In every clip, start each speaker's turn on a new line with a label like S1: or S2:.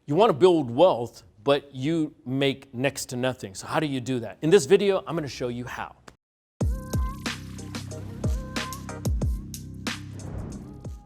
S1: You want to build wealth, but you make next to nothing. So how do you do that? In this video, I'm going to show you how.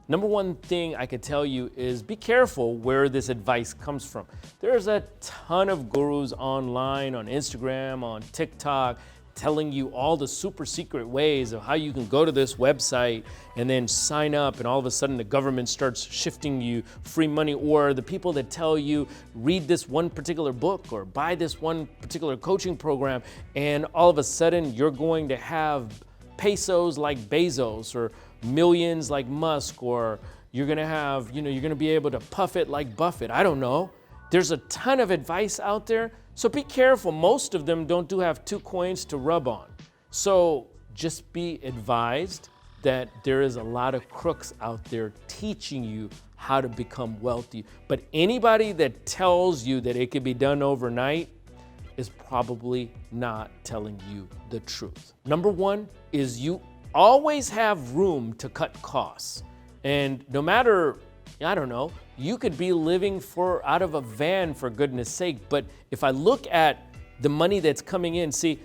S1: Number one thing I could tell you is be careful where this advice comes from. There's a ton of gurus online, on Instagram, on TikTok, telling you all the super secret ways of how you can go to this website and then sign up, and all of a sudden the government starts shifting you free money, or the people that tell you read this one particular book or buy this one particular coaching program, and all of a sudden you're going to have pesos like Bezos, or millions like Musk, or you're gonna have, you're gonna be able to puff it like Buffett. I don't know. There's a ton of advice out there, so be careful. Most of them don't have two coins to rub on. So just be advised that there is a lot of crooks out there teaching you how to become wealthy. But anybody that tells you that it could be done overnight is probably not telling you the truth. Number one is you always have room to cut costs. And no matter, I don't know, you could be living out of a van, for goodness sake. But if I look at the money that's coming in, see,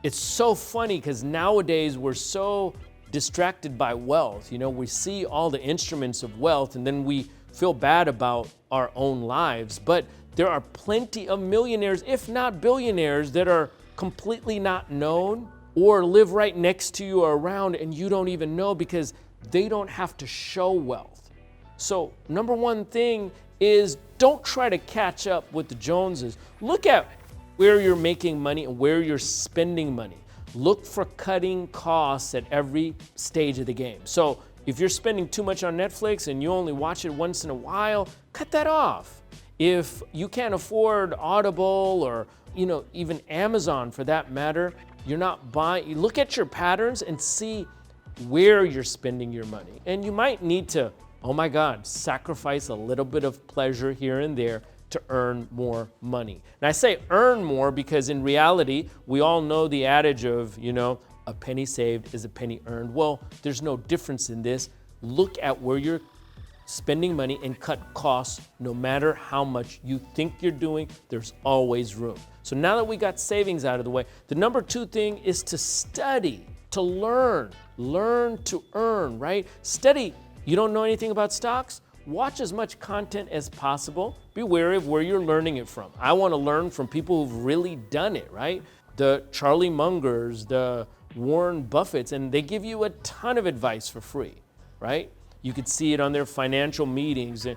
S1: it's so funny because nowadays we're so distracted by wealth. We see all the instruments of wealth and then we feel bad about our own lives. But there are plenty of millionaires, if not billionaires, that are completely not known or live right next to you or around, and you don't even know because they don't have to show wealth. So number one thing is don't try to catch up with the Joneses. Look at where you're making money and where you're spending money. Look for cutting costs at every stage of the game. So if you're spending too much on Netflix and you only watch it once in a while, cut that off. If you can't afford Audible or even Amazon for that matter, you're not buying. Look at your patterns and see where you're spending your money. And you might need to, oh my God, sacrifice a little bit of pleasure here and there to earn more money. And I say earn more because in reality, we all know the adage of, a penny saved is a penny earned. Well, there's no difference in this. Look at where you're spending money and cut costs. No matter how much you think you're doing, there's always room. So now that we got savings out of the way, the number two thing is to study, to learn to earn, right? Study. You don't know anything about stocks? Watch as much content as possible. Be wary of where you're learning it from. I want to learn from people who've really done it, right? The Charlie Mungers, the Warren Buffetts, and they give you a ton of advice for free, right? You could see it on their financial meetings. And,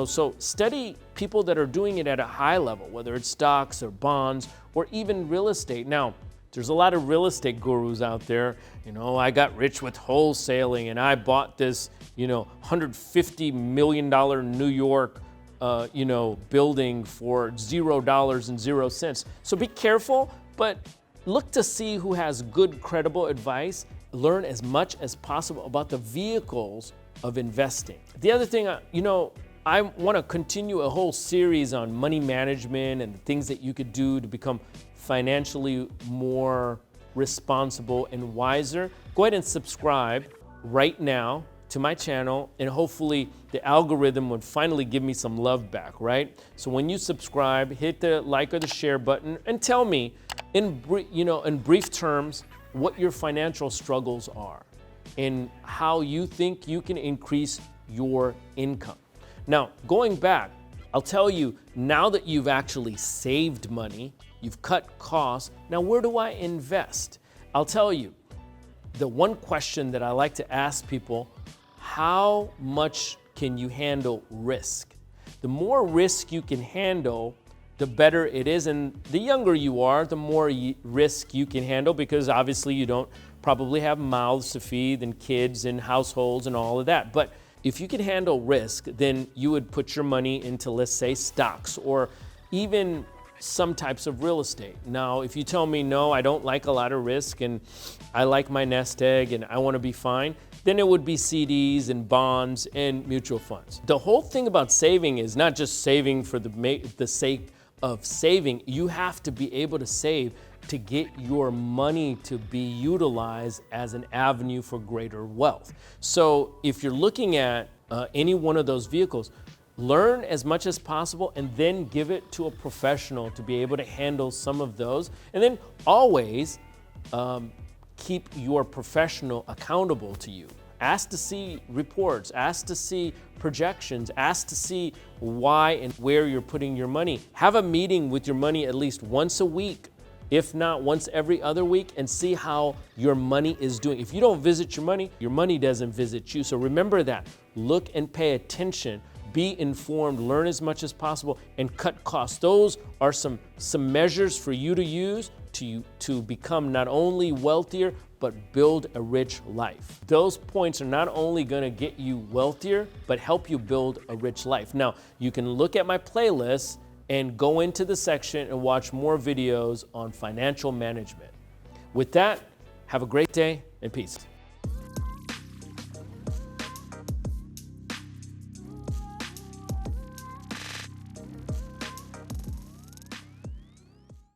S1: so study people that are doing it at a high level, whether it's stocks or bonds or even real estate. Now, there's a lot of real estate gurus out there. I got rich with wholesaling and I bought this, $150 million New York, building for $0.00. So be careful, but look to see who has good, credible advice. Learn as much as possible about the vehicles of investing. The other thing, I want to continue a whole series on money management and the things that you could do to become financially more responsible and wiser. Go ahead and subscribe right now to my channel, and hopefully the algorithm would finally give me some love back, right? So when you subscribe, hit the like or the share button and tell me in brief terms what your financial struggles are and how you think you can increase your income. Now, going back, I'll tell you, now that you've actually saved money, you've cut costs, now where do I invest? I'll tell you, the one question that I like to ask people, how much can you handle risk? The more risk you can handle, the better it is. And the younger you are, the more risk you can handle, because obviously you don't probably have mouths to feed and kids and households and all of that. But if you can handle risk, then you would put your money into, let's say, stocks or even some types of real estate. Now, if you tell me, no, I don't like a lot of risk and I like my nest egg and I want to be fine, then it would be CDs and bonds and mutual funds. The whole thing about saving is not just saving for the sake of saving. You have to be able to save to get your money to be utilized as an avenue for greater wealth. So if you're looking at any one of those vehicles, learn as much as possible and then give it to a professional to be able to handle some of those. And then always keep your professional accountable to you. Ask to see reports, ask to see projections, ask to see why and where you're putting your money. Have a meeting with your money at least once a week, if not once every other week, and see how your money is doing. If you don't visit your money doesn't visit you. So remember that. Look and pay attention. Be informed, learn as much as possible, and cut costs. Those are some measures for you to use to become not only wealthier, but build a rich life. Those points are not only gonna get you wealthier, but help you build a rich life. Now, you can look at my playlist and go into the section and watch more videos on financial management. With that, have a great day and peace.